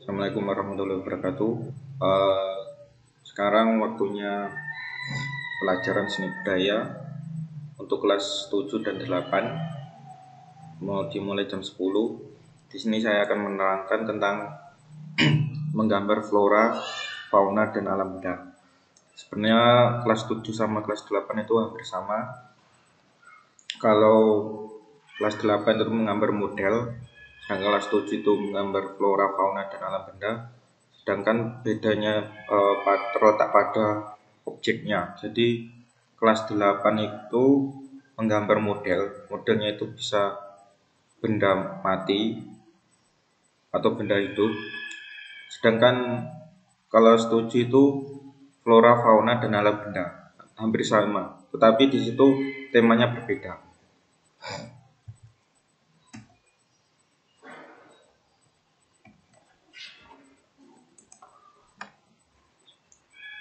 Assalamualaikum warahmatullahi wabarakatuh. Eh, Sekarang waktunya pelajaran seni budaya untuk kelas 7 dan 8. Mau dimulai jam 10. Di sini saya akan menerangkan tentang menggambar flora, fauna, dan alam benda. Sebenarnya kelas 7 sama kelas 8 itu hampir sama. Kalau kelas 8 itu menggambar model, sedangkan kelas 7 itu menggambar flora, fauna, dan alam benda. Sedangkan bedanya terletak pada objeknya. Jadi kelas 8 itu menggambar model. Modelnya itu bisa benda mati atau benda hidup. Sedangkan kalau kelas 7 itu flora, fauna, dan alam benda. Hampir sama, tetapi di situ temanya berbeda.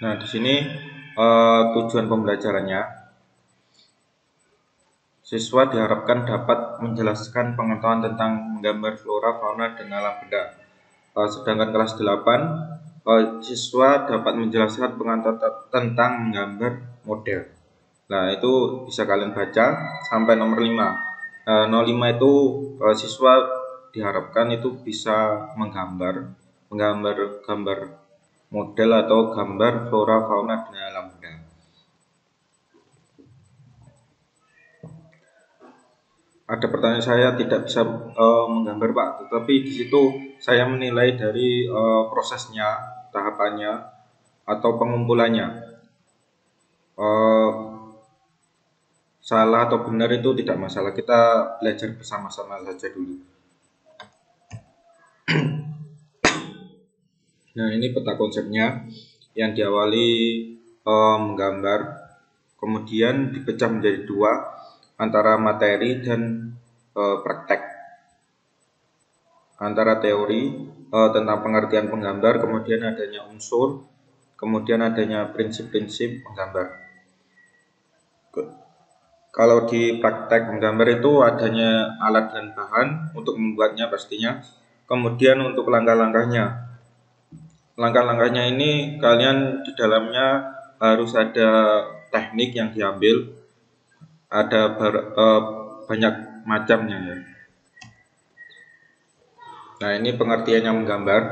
Nah, di sini tujuan pembelajarannya, siswa diharapkan dapat menjelaskan pengetahuan tentang menggambar flora, fauna, dan alam benda. Sedangkan kelas 8, siswa dapat menjelaskan pengetahuan tentang menggambar model. Nah, itu bisa kalian baca sampai nomor 5. 05 itu siswa diharapkan itu bisa menggambar gambar model atau gambar flora, fauna, dan alam benda. Ada pertanyaan, saya tidak bisa menggambar Pak, tetapi di situ saya menilai dari prosesnya, tahapannya, atau pengumpulannya. Salah atau benar itu tidak masalah, kita belajar bersama-sama saja dulu. Nah, ini peta konsepnya yang diawali menggambar, kemudian dipecah menjadi dua, antara materi dan praktek. Antara teori tentang pengertian penggambar, kemudian adanya unsur, kemudian adanya prinsip-prinsip penggambar. Kalau di praktek menggambar itu adanya alat dan bahan untuk membuatnya pastinya, kemudian untuk langkah-langkahnya. Langkah-langkahnya ini kalian di dalamnya harus ada teknik yang diambil, ada banyak macamnya ya. Nah, ini pengertiannya menggambar.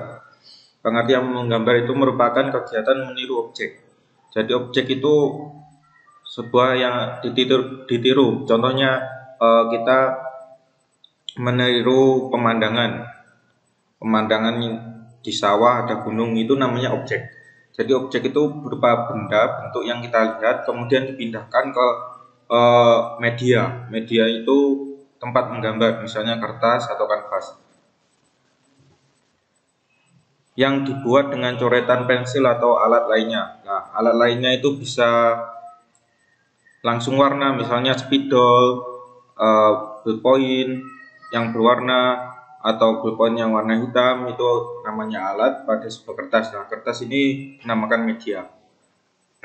Pengertian menggambar itu merupakan kegiatan meniru objek. Jadi objek itu sebuah yang ditiru. Contohnya kita meniru pemandangan di sawah ada gunung, itu namanya objek. Jadi objek itu berupa benda, bentuk yang kita lihat, kemudian dipindahkan ke media itu tempat menggambar, misalnya kertas atau kanvas, yang dibuat dengan coretan pensil atau alat lainnya. Nah, alat lainnya itu bisa langsung warna, misalnya spidol, ballpoint yang berwarna, atau ballpoint yang warna hitam, itu namanya alat pada sebuah kertas. Nah, kertas ini dinamakan media.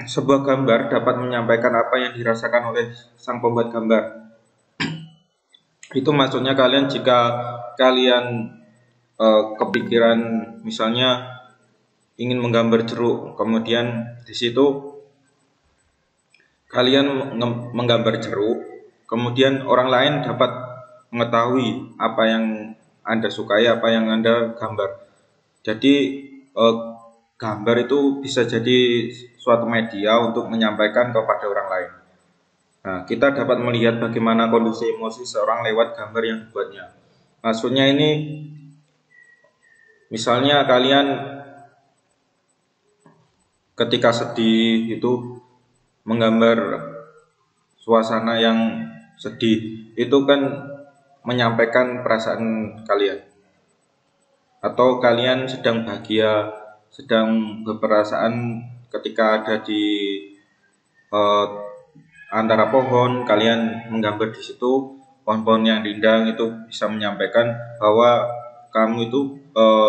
Sebuah gambar dapat menyampaikan apa yang dirasakan oleh sang pembuat gambar. Itu maksudnya kalian, jika kalian kepikiran misalnya ingin menggambar jeruk, kemudian di situ kalian menggambar jeruk, kemudian orang lain dapat mengetahui apa yang Anda sukai, apa yang Anda gambar. Jadi gambar itu bisa jadi suatu media untuk menyampaikan kepada orang lain. Nah, kita dapat melihat bagaimana kondisi emosi seorang lewat gambar yang dibuatnya. Maksudnya ini, misalnya kalian ketika sedih itu menggambar suasana yang sedih, itu kan menyampaikan perasaan kalian. Atau kalian sedang bahagia, sedang berperasaan ketika ada di antara pohon, kalian menggambar di situ pohon-pohon yang rindang, itu bisa menyampaikan bahwa kamu itu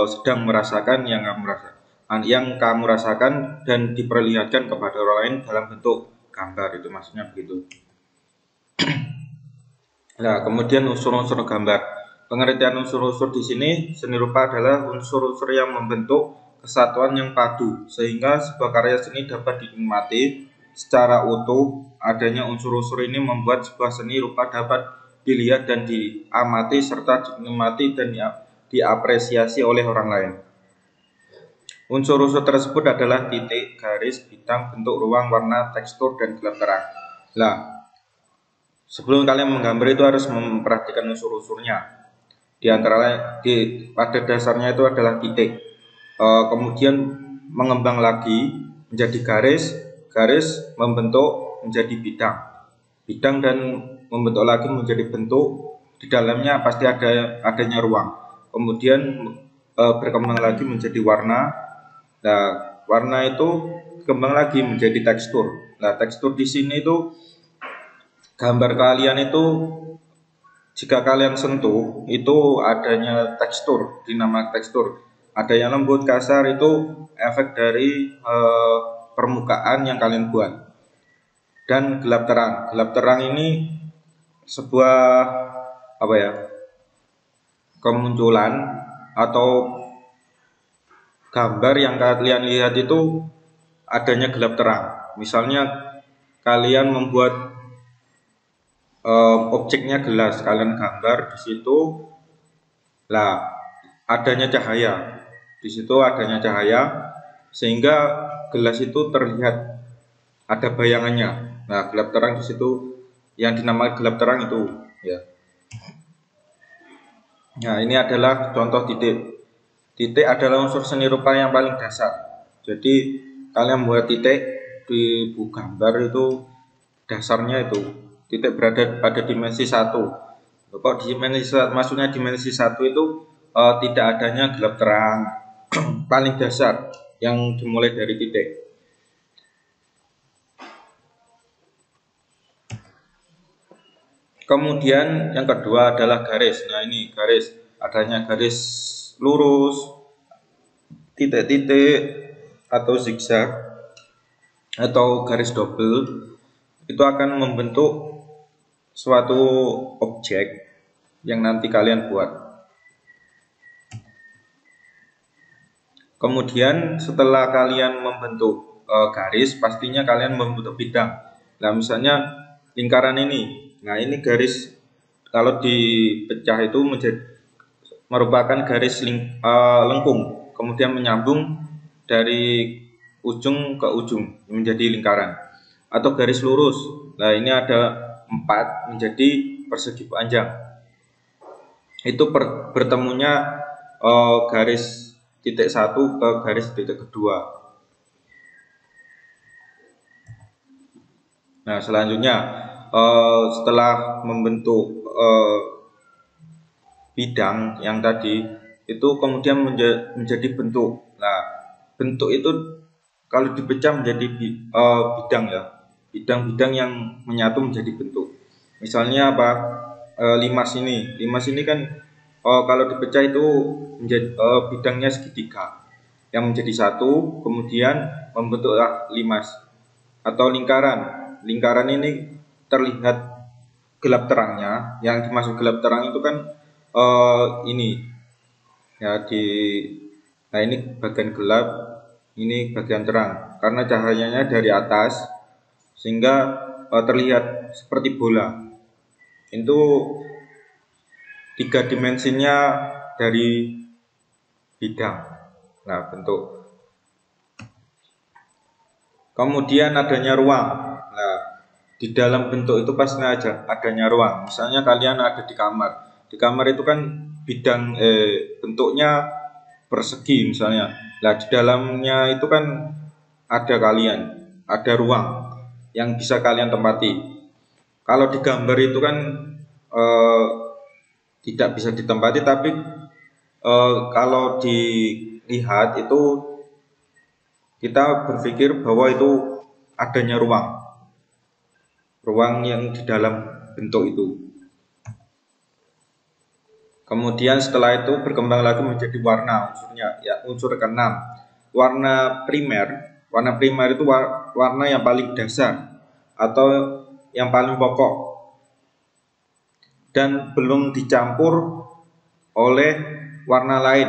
sedang merasakan yang kamu rasakan dan diperlihatkan kepada orang lain dalam bentuk gambar, itu maksudnya begitu. Nah, kemudian unsur-unsur gambar. Pengertian unsur-unsur di sini, seni rupa adalah unsur-unsur yang membentuk kesatuan yang padu sehingga sebuah karya seni dapat dinikmati secara utuh. Adanya unsur-unsur ini membuat sebuah seni rupa dapat dilihat dan diamati serta dinikmati dan diapresiasi oleh orang lain. Unsur-unsur tersebut adalah titik, garis, bidang, bentuk, ruang, warna, tekstur, dan gelap terang. Nah, sebelum kalian menggambar itu harus memperhatikan unsur-unsurnya. Pada dasarnya itu adalah titik. Kemudian mengembang lagi menjadi garis, garis membentuk menjadi bidang, bidang dan membentuk lagi menjadi bentuk. Di dalamnya pasti adanya ruang. Kemudian berkembang lagi menjadi warna. Nah, warna itu berkembang lagi menjadi tekstur. Nah, tekstur di sini itu gambar kalian itu jika kalian sentuh itu adanya tekstur, dinamakan tekstur. Ada yang lembut, kasar, itu efek dari permukaan yang kalian buat. Dan gelap terang. Gelap terang ini sebuah kemunculan atau gambar yang kalian lihat itu adanya gelap terang. Misalnya kalian membuat objeknya gelas, kalian gambar di situ, lah adanya cahaya, di situ adanya cahaya sehingga gelas itu terlihat ada bayangannya. Nah, gelap terang di situ yang dinamakan gelap terang itu, ya. Nah, ini adalah contoh titik. Titik adalah unsur seni rupa yang paling dasar. Jadi kalian membuat titik di buku gambar itu dasarnya itu. Titik berada pada dimensi 1. Kok maksudnya dimensi 1 itu tidak adanya gelap terang paling dasar yang dimulai dari titik. Kemudian yang kedua adalah garis. Nah, ini garis, adanya garis lurus, titik-titik atau zigzag atau garis double itu akan membentuk suatu objek yang nanti kalian buat. Kemudian setelah kalian membentuk garis, pastinya kalian membentuk bidang. Nah, misalnya lingkaran ini. Nah, ini garis kalau dipecah itu merupakan garis lengkung, kemudian menyambung dari ujung ke ujung menjadi lingkaran. Atau garis lurus. Nah, ini ada 4 menjadi persegi panjang. Itu bertemunya garis titik 1 ke garis titik kedua. Nah, selanjutnya setelah membentuk bidang yang tadi itu kemudian menjadi bentuk. Nah, bentuk itu kalau dipecah menjadi bidang, ya, bidang-bidang yang menyatu menjadi bentuk. Misalnya apa? Limas ini kan kalau dipecah itu menjadi bidangnya segitiga yang menjadi satu, kemudian membentuklah limas atau lingkaran. Lingkaran ini terlihat gelap terangnya. Yang dimaksud gelap terang itu kan ini ya nah ini bagian gelap, ini bagian terang karena cahayanya dari atas sehingga terlihat seperti bola. Itu 3 dimensinya dari bidang. Nah, bentuk. Kemudian adanya ruang. Nah, di dalam bentuk itu pasti adanya ruang. Misalnya kalian ada di kamar. Di kamar itu kan bidang bentuknya persegi misalnya. Nah, di dalamnya itu kan ada kalian, ada ruang yang bisa kalian tempati. Kalau di gambar itu kan tidak bisa ditempati, tapi kalau dilihat itu kita berpikir bahwa itu adanya ruang yang di dalam bentuk itu. Kemudian setelah itu berkembang lagi menjadi warna, unsurnya ya unsur ke-6. Warna primer itu warna yang paling dasar atau yang paling pokok dan belum dicampur oleh warna lain,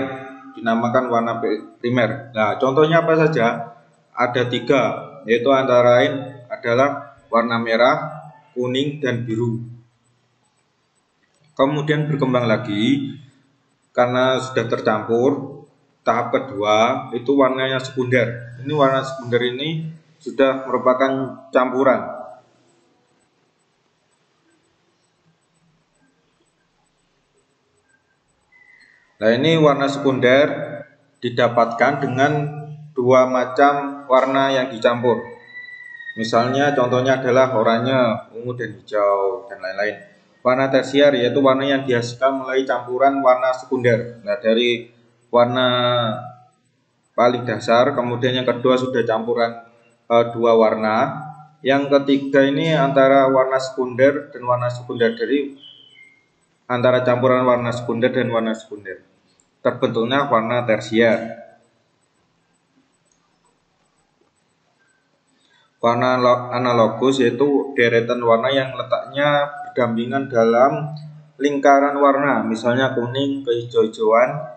dinamakan warna primer. Nah, contohnya apa saja? Ada 3, yaitu antara lain adalah warna merah, kuning, dan biru. Kemudian berkembang lagi, karena sudah tercampur, tahap kedua itu warnanya sekunder. Ini warna sekunder ini sudah merupakan campuran. Nah, ini warna sekunder didapatkan dengan 2 macam warna yang dicampur. Misalnya contohnya adalah oranye, ungu, dan hijau, dan lain-lain. Warna tersier yaitu warna yang dihasilkan melalui campuran warna sekunder. Nah, dari warna paling dasar, kemudian yang kedua sudah campuran 2 warna. Yang ketiga ini antara warna sekunder dan warna sekunder, dari antara campuran warna sekunder dan warna sekunder terbentuknya warna tersier. Warna analogus yaitu deretan warna yang letaknya berdampingan dalam lingkaran warna, misalnya kuning ke hijau-hijauan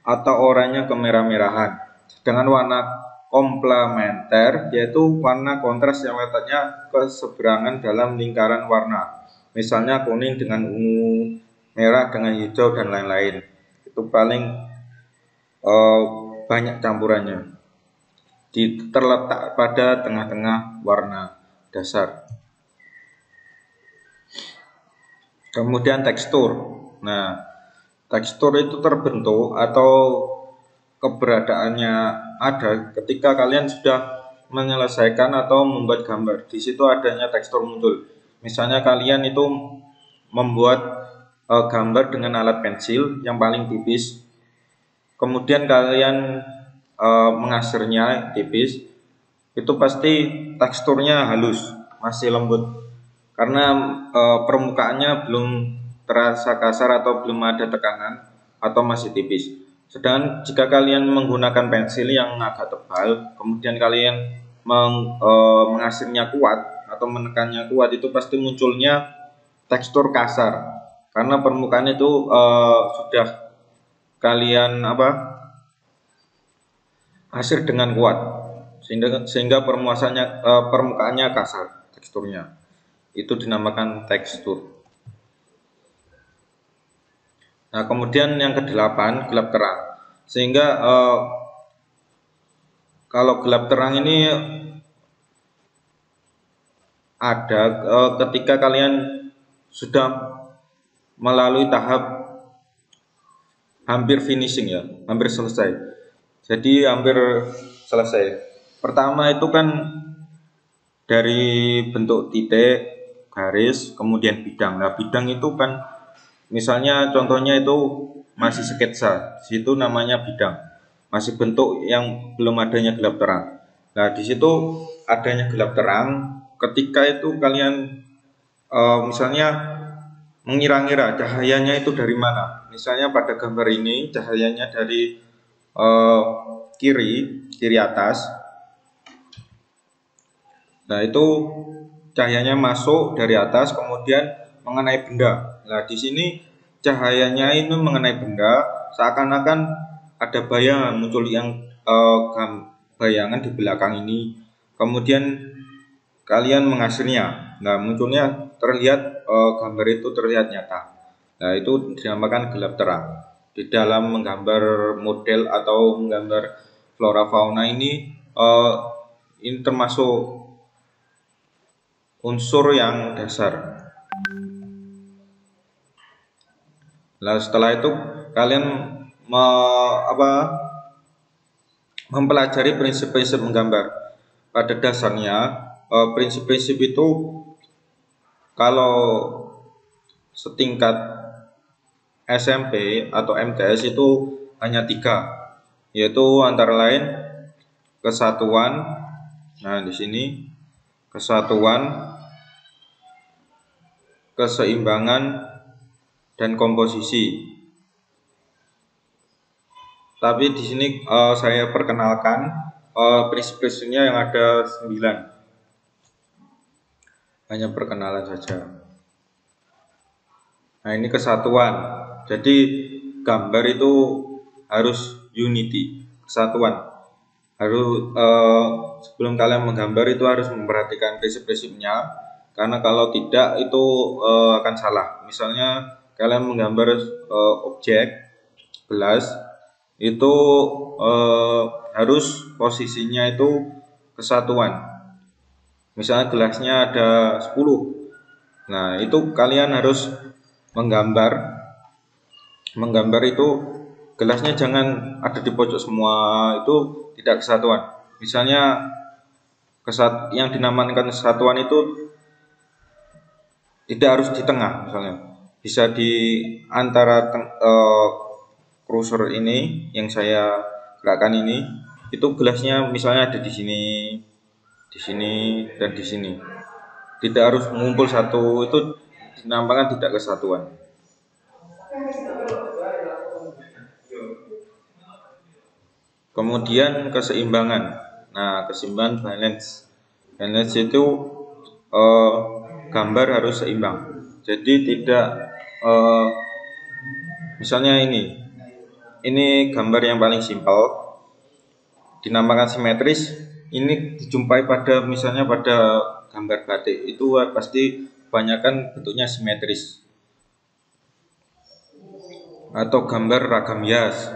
atau oranye ke merah-merahan. Sedangkan warna komplementer yaitu warna kontras yang letaknya keseberangan dalam lingkaran warna, misalnya kuning dengan ungu, merah dengan hijau, dan lain-lain. Itu paling banyak campurannya, terletak pada tengah-tengah warna dasar. Kemudian tekstur. Nah, tekstur itu terbentuk atau keberadaannya ada ketika kalian sudah menyelesaikan atau membuat gambar. Di situ adanya tekstur muncul. Misalnya kalian itu membuat gambar dengan alat pensil yang paling tipis, kemudian kalian mengasirnya tipis, itu pasti teksturnya halus, masih lembut, karena permukaannya belum terasa kasar atau belum ada tekanan atau masih tipis. Sedangkan jika kalian menggunakan pensil yang agak tebal, kemudian kalian mengasirnya kuat atau menekannya kuat, itu pasti munculnya tekstur kasar, karena permukaan itu sudah kalian asir dengan kuat, sehingga permukaannya kasar teksturnya. Itu dinamakan tekstur. Nah, kemudian yang ke-8 gelap terang. Sehingga kalau gelap terang ini ada ketika kalian sudah melalui tahap hampir finishing, ya, hampir selesai. Jadi hampir selesai. Pertama itu kan dari bentuk titik, garis, kemudian bidang. Nah, bidang itu kan misalnya contohnya itu masih sketsa, situ namanya bidang. Masih bentuk yang belum adanya gelap terang. Nah, di situ adanya gelap terang ketika itu kalian misalnya mengira-ngira cahayanya itu dari mana. Misalnya pada gambar ini cahayanya dari kiri atas. Nah, itu cahayanya masuk dari atas kemudian mengenai benda. Nah, di sini cahayanya itu mengenai benda, seakan-akan ada bayangan muncul yang bayangan di belakang ini. Kemudian kalian mengasirnya. Nah, munculnya terlihat gambar itu terlihat nyata. Nah, itu dinamakan gelap terang. Di dalam menggambar model atau menggambar flora fauna ini termasuk unsur yang dasar. Nah, setelah itu kalian mempelajari prinsip-prinsip menggambar. Pada dasarnya prinsip-prinsip itu kalau setingkat SMP atau MTS itu hanya 3, yaitu antara lain kesatuan. Nah, di sini kesatuan, keseimbangan, dan komposisi. Tapi di sini saya perkenalkan prinsip-prinsipnya yang ada 9. Hanya perkenalan saja. Nah, ini kesatuan. Jadi gambar itu harus unity, kesatuan. Harus sebelum kalian menggambar itu harus memperhatikan prinsip-prinsipnya, karena kalau tidak itu akan salah. Misalnya kalian menggambar objek gelas itu harus posisinya itu kesatuan. Misalnya gelasnya ada 10. Nah, itu kalian harus menggambar itu gelasnya jangan ada di pojok semua, itu tidak kesatuan. Misalnya yang dinamakan kesatuan itu tidak harus di tengah, misalnya bisa di antara kursor ini yang saya gerakkan ini, itu gelasnya misalnya ada di sini dan di sini. Tidak harus mengumpul satu, itu dinamakan tidak kesatuan. Kemudian keseimbangan. Nah, keseimbangan balance. Balance itu gambar harus seimbang. Jadi tidak misalnya ini gambar yang paling simpel dinamakan simetris. Ini dijumpai misalnya pada gambar batik itu pasti kebanyakan bentuknya simetris. Atau gambar ragam hias,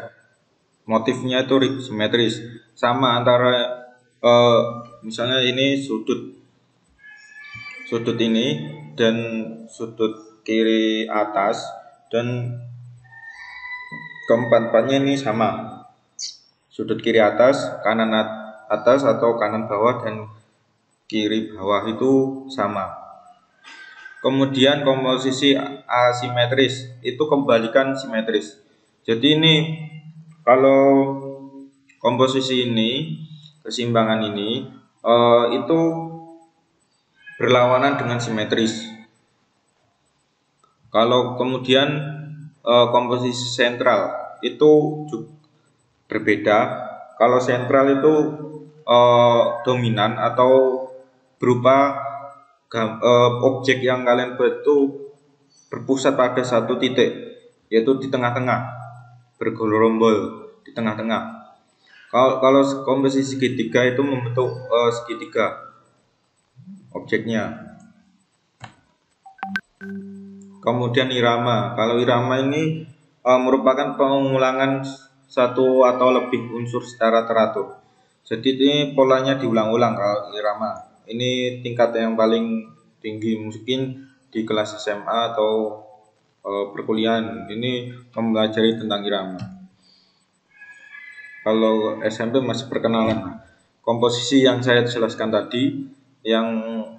motifnya itu simetris. Sama antara misalnya ini sudut ini dan sudut kiri atas dan keempat-empatnya ini sama. Sudut kiri atas, kanan atas atau kanan bawah dan kiri bawah itu sama. Kemudian komposisi asimetris itu kembalikan simetris. Jadi ini kalau komposisi ini, keseimbangan ini itu berlawanan dengan simetris. Kalau kemudian komposisi sentral itu berbeda. Kalau sentral itu dominan atau berupa objek yang kalian buat itu berpusat pada satu titik, yaitu di tengah-tengah, bergerombol di tengah-tengah. Kalau komposisi segitiga itu membentuk segitiga objeknya. Kemudian irama. Kalau irama ini merupakan pengulangan satu atau lebih unsur secara teratur. Jadi ini polanya diulang-ulang kalau irama. Ini tingkat yang paling tinggi mungkin di kelas SMA atau perkuliahan. Ini mempelajari tentang irama. Kalau SMP masih perkenalan. Komposisi yang saya jelaskan tadi, yang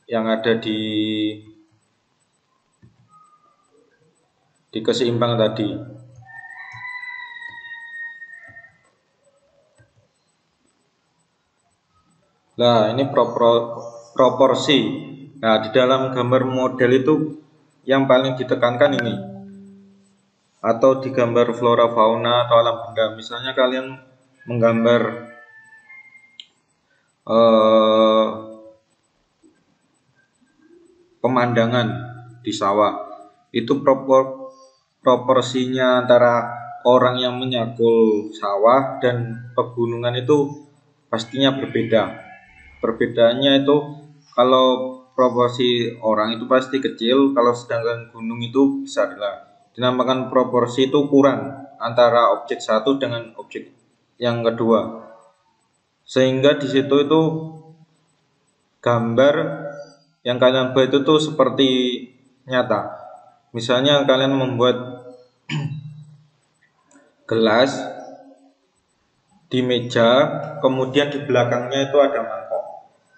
ada di keseimbangan tadi. Nah, ini proporsi. Nah, di dalam gambar model itu yang paling ditekankan ini, atau di gambar flora fauna atau alam benda. Misalnya kalian menggambar pemandangan di sawah, itu proporsinya antara orang yang menyakul sawah dan pegunungan itu pastinya berbeda. Perbedaannya itu kalau proporsi orang itu pasti kecil, kalau sedangkan gunung itu besar lah. Dinamakan proporsi itu ukuran antara objek satu dengan objek yang kedua. Sehingga di situ itu gambar yang kalian buat itu tuh seperti nyata. Misalnya kalian membuat gelas di meja, kemudian di belakangnya itu ada mangkok.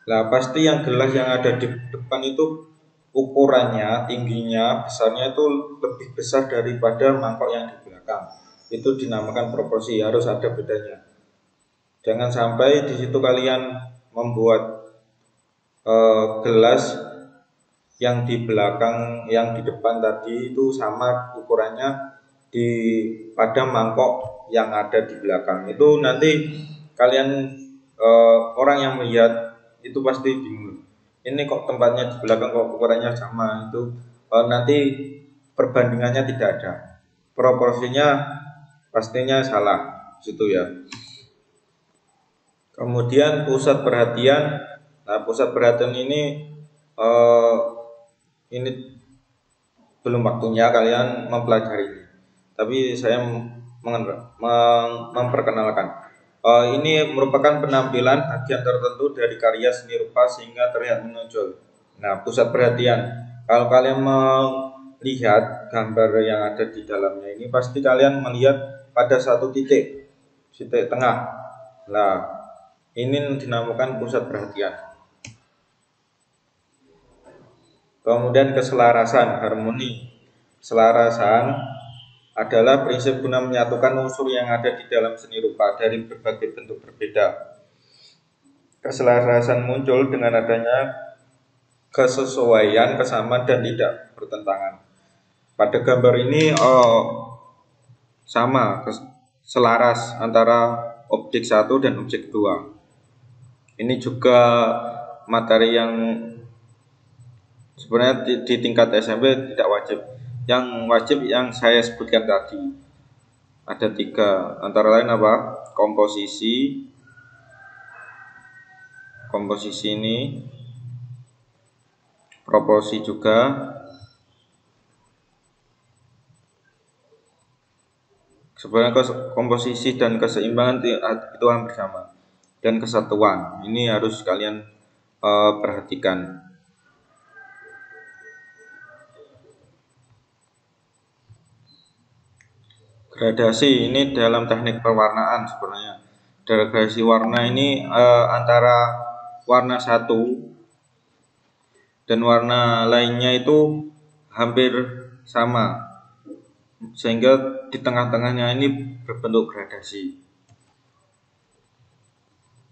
Nah, pasti yang gelas yang ada di depan itu ukurannya, tingginya, besarnya itu lebih besar daripada mangkok yang di belakang. Itu dinamakan proporsi, harus ada bedanya. Jangan sampai di situ kalian membuat gelas yang di belakang, yang di depan tadi itu sama ukurannya pada mangkok yang ada di belakang. Itu nanti kalian orang yang melihat itu pasti bingung. Ini kok tempatnya di belakang kok ukurannya sama, itu nanti perbandingannya tidak ada. proporsinya pastinya salah situ ya. Kemudian pusat perhatian. Nah, pusat perhatian ini belum waktunya kalian mempelajari ini. Tapi saya memperkenalkan. Ini merupakan penampilan bagian tertentu dari karya seni rupa sehingga terlihat menonjol. Nah, pusat perhatian. Kalau kalian melihat gambar yang ada di dalamnya ini, pasti kalian melihat pada satu titik tengah. Nah, ini dinamakan pusat perhatian. Kemudian keselarasan, harmoni. Keselarasan adalah prinsip guna menyatukan unsur yang ada di dalam seni rupa dari berbagai bentuk berbeda. Keselarasan muncul dengan adanya kesesuaian, kesamaan, dan tidak bertentangan. Pada gambar ini sama, selaras antara objek satu dan objek dua. Ini juga materi yang sebenarnya di tingkat SMP tidak wajib. Yang wajib yang saya sebutkan tadi ada 3, antara lain apa? Komposisi ini, proporsi juga, sebenarnya komposisi dan keseimbangan itu hampir sama, dan kesatuan ini harus kalian perhatikan. Gradasi ini dalam teknik pewarnaan sebenarnya. Gradasi warna ini antara warna satu dan warna lainnya itu hampir sama, sehingga di tengah-tengahnya ini berbentuk gradasi.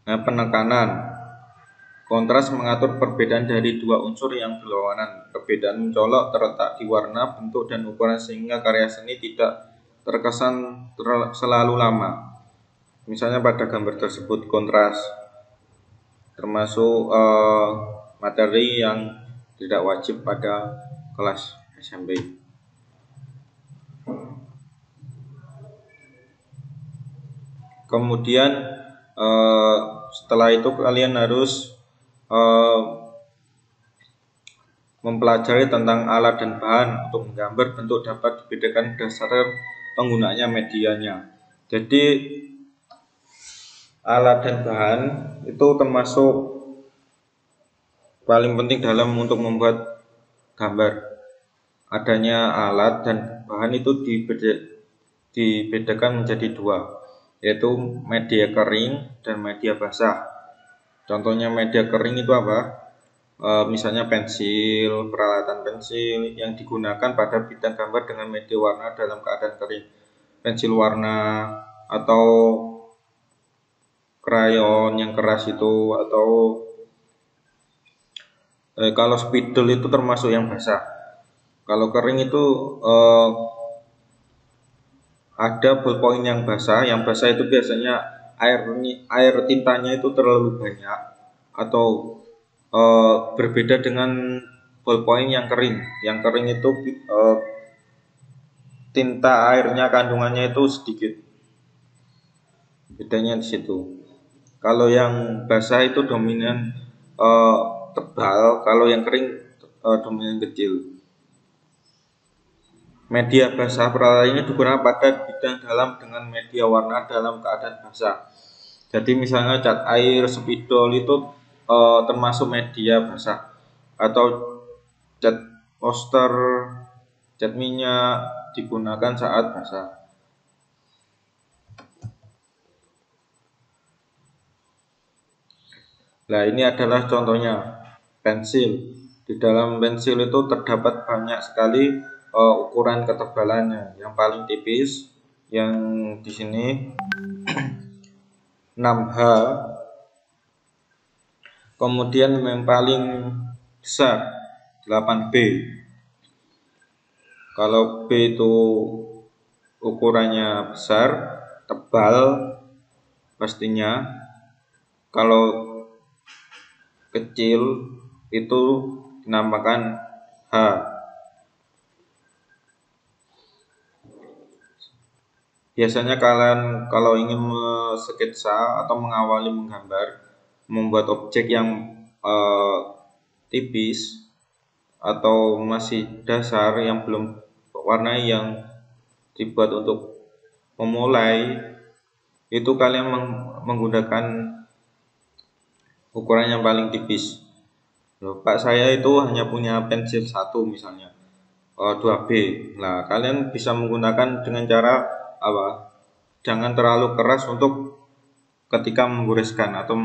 Nah, penekanan. Kontras mengatur perbedaan dari dua unsur yang berlawanan. Perbedaan mencolok terletak di warna, bentuk, dan ukuran sehingga karya seni tidak terkesan selalu lama. Misalnya pada gambar tersebut kontras, termasuk materi yang tidak wajib pada kelas SMP. Kemudian setelah itu kalian harus mempelajari tentang alat dan bahan untuk menggambar bentuk dapat dibedakan berdasarkan penggunaannya medianya. Jadi alat dan bahan itu termasuk paling penting dalam untuk membuat gambar. Adanya alat dan bahan itu dibedakan menjadi 2, yaitu media kering dan media basah. Contohnya media kering itu apa? Misalnya pensil, peralatan pensil yang digunakan pada bidang gambar dengan media warna dalam keadaan kering, pensil warna atau krayon yang keras itu, atau kalau spidol itu termasuk yang basah. Kalau kering itu ada ballpoint yang basah. Yang basah itu biasanya air tintanya itu terlalu banyak, atau berbeda dengan ballpoint yang kering. Yang kering itu tinta airnya kandungannya itu sedikit. Bedanya di situ. Kalau yang basah itu dominan tebal, kalau yang kering dominan kecil. Media basah peralatan ini digunakan pada bidang dalam dengan media warna dalam keadaan basah. Jadi misalnya cat air, spidol itu termasuk media basah, atau cat poster, cat minyak digunakan saat basah. Nah, ini adalah contohnya pensil. Di dalam pensil itu terdapat banyak sekali ukuran ketebalannya. Yang paling tipis yang di sini 6H. Kemudian yang paling besar 8B. Kalau B itu ukurannya besar, tebal pastinya. Kalau kecil itu dinamakan H. biasanya kalian kalau ingin sketsa atau mengawali menggambar, membuat objek yang tipis atau masih dasar yang belum warnai, yang dibuat untuk memulai, itu kalian menggunakan ukuran yang paling tipis. Loh, Pak, saya itu hanya punya pensil 1 misalnya, 2B. Nah, kalian bisa menggunakan dengan cara apa? Jangan terlalu keras untuk ketika menggoreskan atau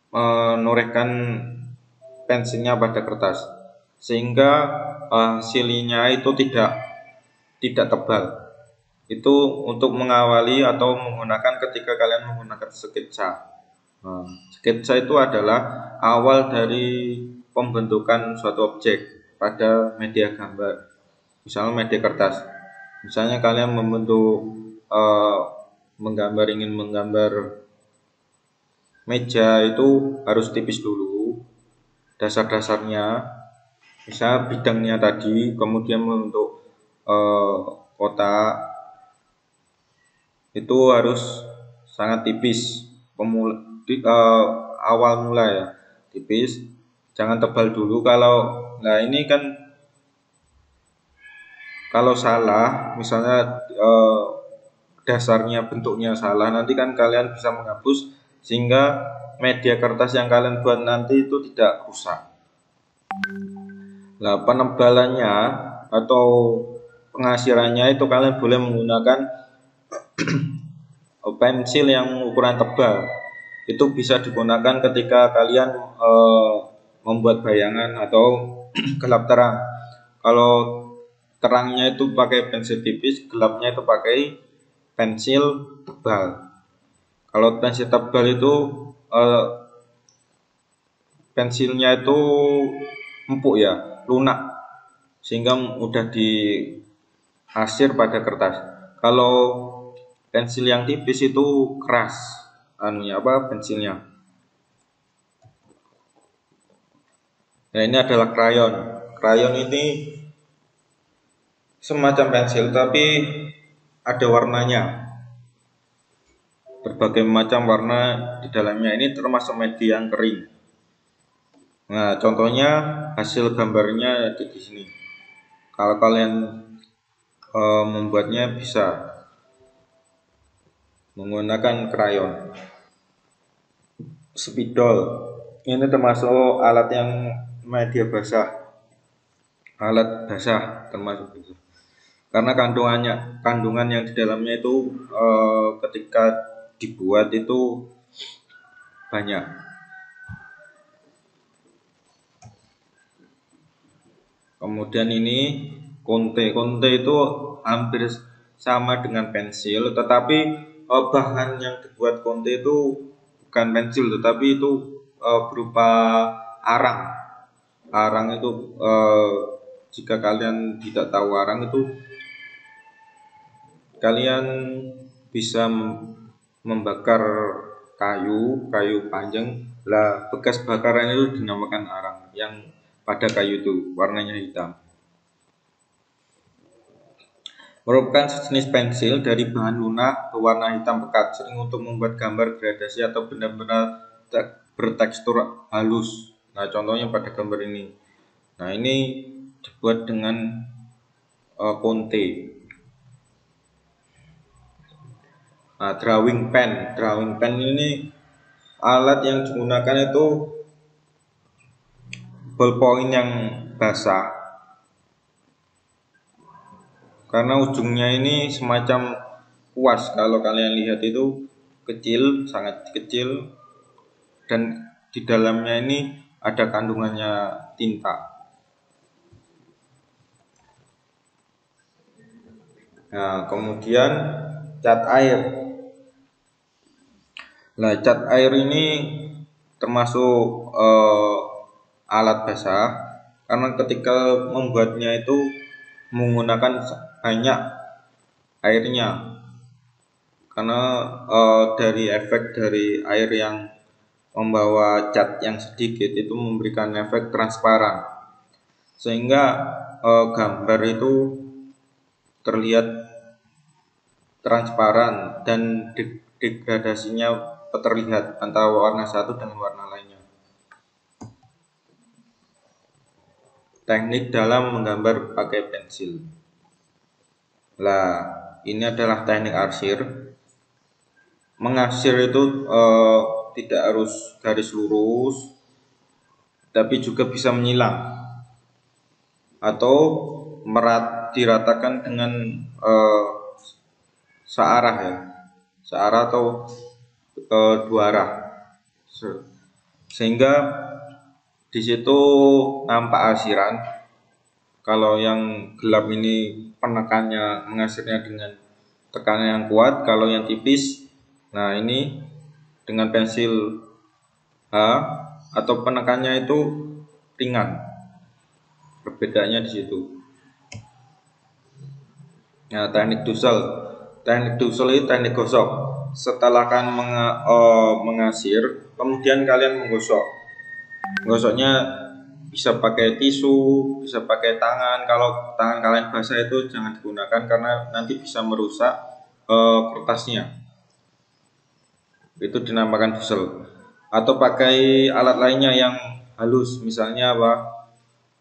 menorehkan pensilnya pada kertas, sehingga hasilnya itu tidak tebal. Itu untuk mengawali atau menggunakan ketika kalian menggunakan sketsa. Sketsa itu adalah awal dari pembentukan suatu objek pada media gambar, misalnya media kertas. Misalnya kalian membentuk ingin menggambar meja, itu harus tipis dulu dasar-dasarnya, misalnya bidangnya tadi, kemudian membentuk kotak itu harus sangat tipis. Awal mula ya tipis, jangan tebal dulu. Nah ini kan kalau salah, misalnya dasarnya bentuknya salah, nanti kan kalian bisa menghapus sehingga media kertas yang kalian buat nanti itu tidak rusak. Nah, penebalannya atau pengasirannya itu kalian boleh menggunakan pensil yang ukuran tebal. Itu bisa digunakan ketika kalian membuat bayangan atau gelap terang. Kalau terangnya itu pakai pensil tipis, gelapnya itu pakai pensil tebal. Kalau pensil tebal itu pensilnya itu empuk ya, lunak, sehingga mudah diasir pada kertas. Kalau pensil yang tipis itu keras pensilnya. Nah, ini adalah krayon. Krayon ini semacam pensil tapi ada warnanya, berbagai macam warna di dalamnya. Ini termasuk media yang kering. Nah, contohnya hasil gambarnya di sini. Kalau kalian membuatnya bisa menggunakan krayon. Spidol ini termasuk alat yang media basah, alat basah termasuk itu, karena kandungan yang di dalamnya itu ketika dibuat itu banyak. Kemudian ini konte itu hampir sama dengan pensil, tetapi bahan yang dibuat konte itu bukan pensil, tetapi itu berupa arang. Arang itu jika kalian tidak tahu arang itu, kalian bisa membakar kayu panjang. Lah, bekas bakaran itu dinamakan arang, yang pada kayu itu warnanya hitam. Merupakan sejenis pensil dari bahan lunak berwarna hitam pekat, sering untuk membuat gambar gradasi atau benda-benda bertekstur halus. Nah, contohnya pada gambar ini. Nah, ini dibuat dengan konte. Nah, drawing pen ini alat yang digunakan itu ballpoint yang basah, karena ujungnya ini semacam kuas. Kalau kalian lihat itu kecil, sangat kecil, dan di dalamnya ini ada kandungannya tinta. Nah, kemudian cat air. Nah, cat air ini termasuk alat basah, karena ketika membuatnya itu menggunakan banyak airnya, karena dari efek dari air yang membawa cat yang sedikit itu memberikan efek transparan, sehingga gambar itu terlihat transparan dan degradasinya terlihat antara warna satu dengan warna lainnya. Teknik dalam menggambar pakai pensil. Nah, ini adalah teknik arsir. Mengarsir itu tidak harus garis lurus, tapi juga bisa menyilang atau diratakan dengan searah ya, searah atau dua arah, sehingga di situ nampak arsiran. Kalau yang gelap ini penekannya mengarsirnya dengan tekanan yang kuat, kalau yang tipis, nah ini dengan pensil H atau penekannya itu ringan. Perbedaannya di situ. Nah, teknik dusel. Teknik dusel itu teknik gosok. Setelah kalian mengasir, kemudian kalian menggosok. Gosoknya bisa pakai tisu, bisa pakai tangan. Kalau tangan kalian basah itu jangan digunakan karena nanti bisa merusak kertasnya. Itu dinamakan dusel. Atau pakai alat lainnya yang halus, misalnya apa?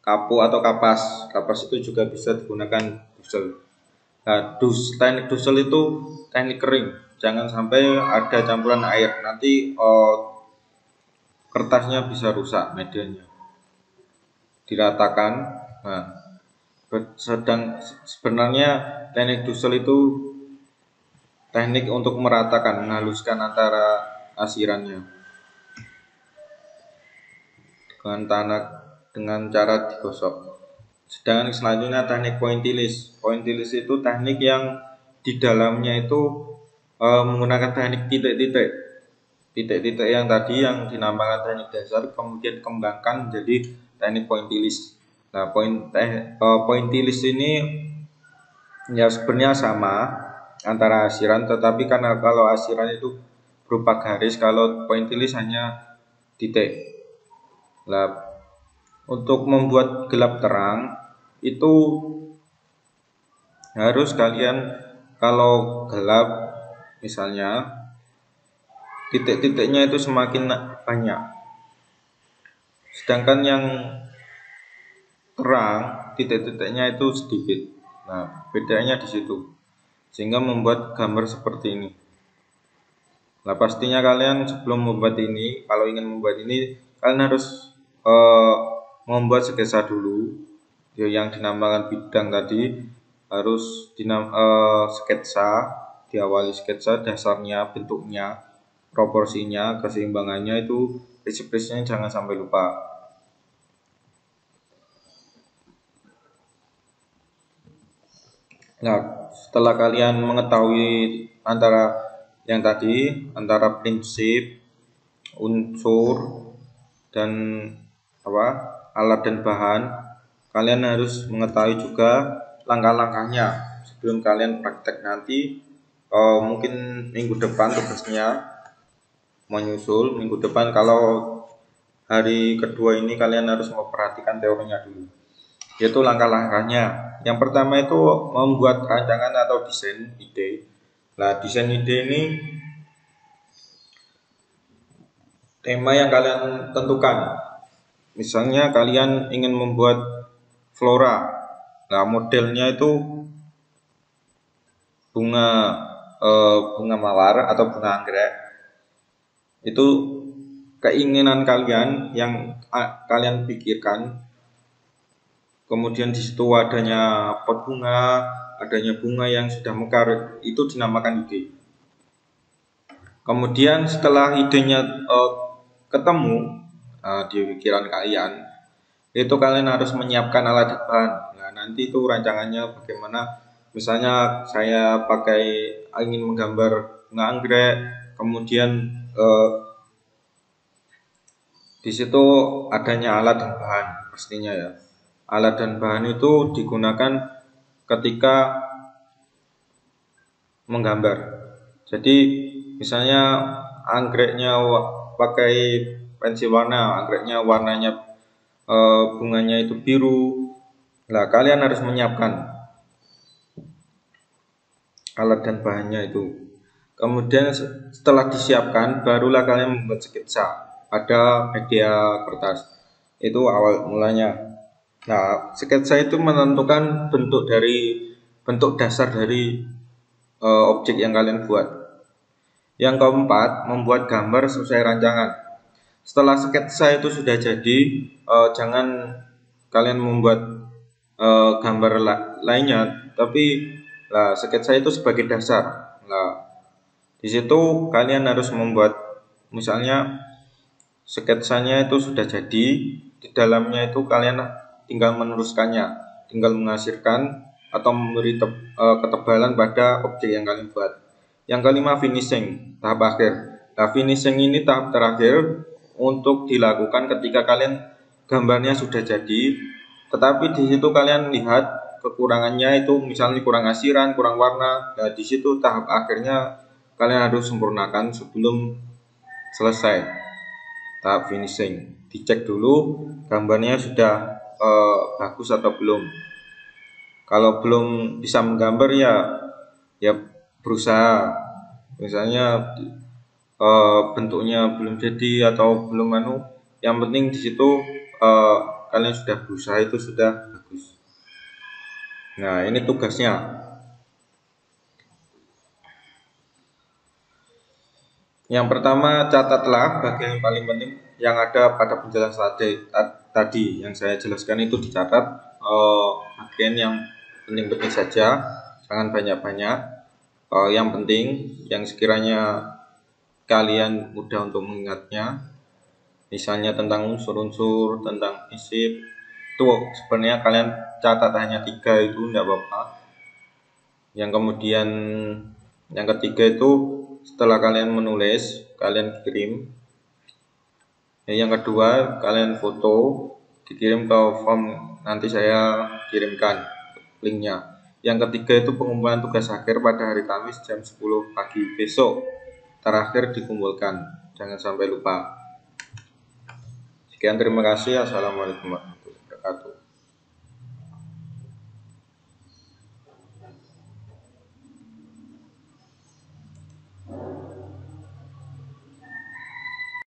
Kapu atau kapas. Kapas itu juga bisa digunakan dusel. Nah, teknik dusel itu teknik kering. Jangan sampai ada campuran air. Nanti kertasnya bisa rusak medianya. Diratakan. Nah, sebenarnya teknik dusel itu teknik untuk meratakan, menghaluskan antara asirannya dengan cara digosok. Sedangkan selanjutnya teknik pointillis. Pointillis itu teknik yang di dalamnya itu menggunakan teknik titik-titik. Titik-titik yang tadi yang dinamakan teknik dasar kemudian dikembangkan menjadi teknik pointillis. Nah, pointillis ini ya sebenarnya sama antara asiran, tetapi karena kalau asiran itu berupa garis, kalau pointillis hanya titik. Nah, untuk membuat gelap terang itu harus kalian, kalau gelap misalnya titik-titiknya itu semakin banyak, sedangkan yang terang titik-titiknya itu sedikit. Nah, bedanya di situ, sehingga membuat gambar seperti ini. Nah, pastinya kalian sebelum membuat ini, kalau ingin membuat ini, kalian harus membuat sketsa dulu yang dinamakan bidang tadi. Harus sketsa, diawali sketsa dasarnya, bentuknya, proporsinya, keseimbangannya, itu prinsip-prinsipnya jangan sampai lupa. Nah, setelah kalian mengetahui antara yang tadi, antara prinsip, unsur, dan alat dan bahan, kalian harus mengetahui juga langkah-langkahnya sebelum kalian praktek nanti. Mungkin minggu depan tugasnya menyusul. Minggu depan kalau hari kedua ini kalian harus memperhatikan teorinya dulu, yaitu langkah-langkahnya. Yang pertama itu membuat rancangan atau desain ide. Nah, desain ide ini tema yang kalian tentukan. Misalnya kalian ingin membuat flora. Nah, modelnya itu bunga mawar atau bunga anggrek. Itu keinginan kalian yang kalian pikirkan. Kemudian di situ adanya pot bunga, adanya bunga yang sudah mekar, itu dinamakan ide. Kemudian setelah idenya ketemu di pikiran kalian, itu kalian harus menyiapkan alat dan bahan. Nah, nanti itu rancangannya bagaimana. Misalnya saya ingin menggambar bunga anggrek, kemudian di situ adanya alat dan bahan pastinya ya. Alat dan bahan itu digunakan ketika menggambar. Jadi misalnya anggreknya pakai pensil warna, anggreknya warnanya bunganya itu biru. Nah, kalian harus menyiapkan alat dan bahannya itu. Kemudian setelah disiapkan, barulah kalian membuat sketsa pada media kertas. Itu awal mulanya. Nah, sketsa itu menentukan bentuk dasar dari objek yang kalian buat. Yang keempat, membuat gambar sesuai rancangan. Setelah sketsa itu sudah jadi, jangan kalian membuat gambar lainnya, tapi sketsa itu sebagai dasar. Di situ kalian harus membuat, misalnya sketsanya itu sudah jadi, di dalamnya itu kalian tinggal meneruskannya, tinggal menghasilkan atau memberi ketebalan pada objek yang kalian buat. Yang kelima, finishing, tahap akhir. Nah, finishing ini tahap terakhir untuk dilakukan ketika kalian gambarnya sudah jadi, tetapi di situ kalian lihat kekurangannya itu, misalnya kurang asiran, kurang warna. Nah, di situ tahap akhirnya kalian harus sempurnakan sebelum selesai tahap finishing. Dicek dulu gambarnya sudah bagus atau belum. Kalau belum bisa menggambar ya berusaha, misalnya bentuknya belum jadi atau belum yang penting di situ kalian sudah berusaha, itu sudah bagus. Nah, ini tugasnya. Yang pertama, catatlah bagian yang paling penting yang ada pada penjelasan tadi yang saya jelaskan, itu dicatat bagian yang penting-penting saja, jangan banyak-banyak. Yang penting, yang sekiranya kalian mudah untuk mengingatnya, misalnya tentang unsur-unsur, tentang isip, itu sebenarnya kalian catat hanya 3, itu tidak apa-apa. Yang kemudian yang ketiga itu, setelah kalian menulis, kalian kirim. Yang kedua, kalian foto, dikirim ke form, nanti saya kirimkan linknya. Yang ketiga itu pengumpulan tugas akhir pada hari Kamis jam 10 pagi besok. Terakhir dikumpulkan, jangan sampai lupa. Sekian, terima kasih. Assalamualaikum warahmatullahi wabarakatuh.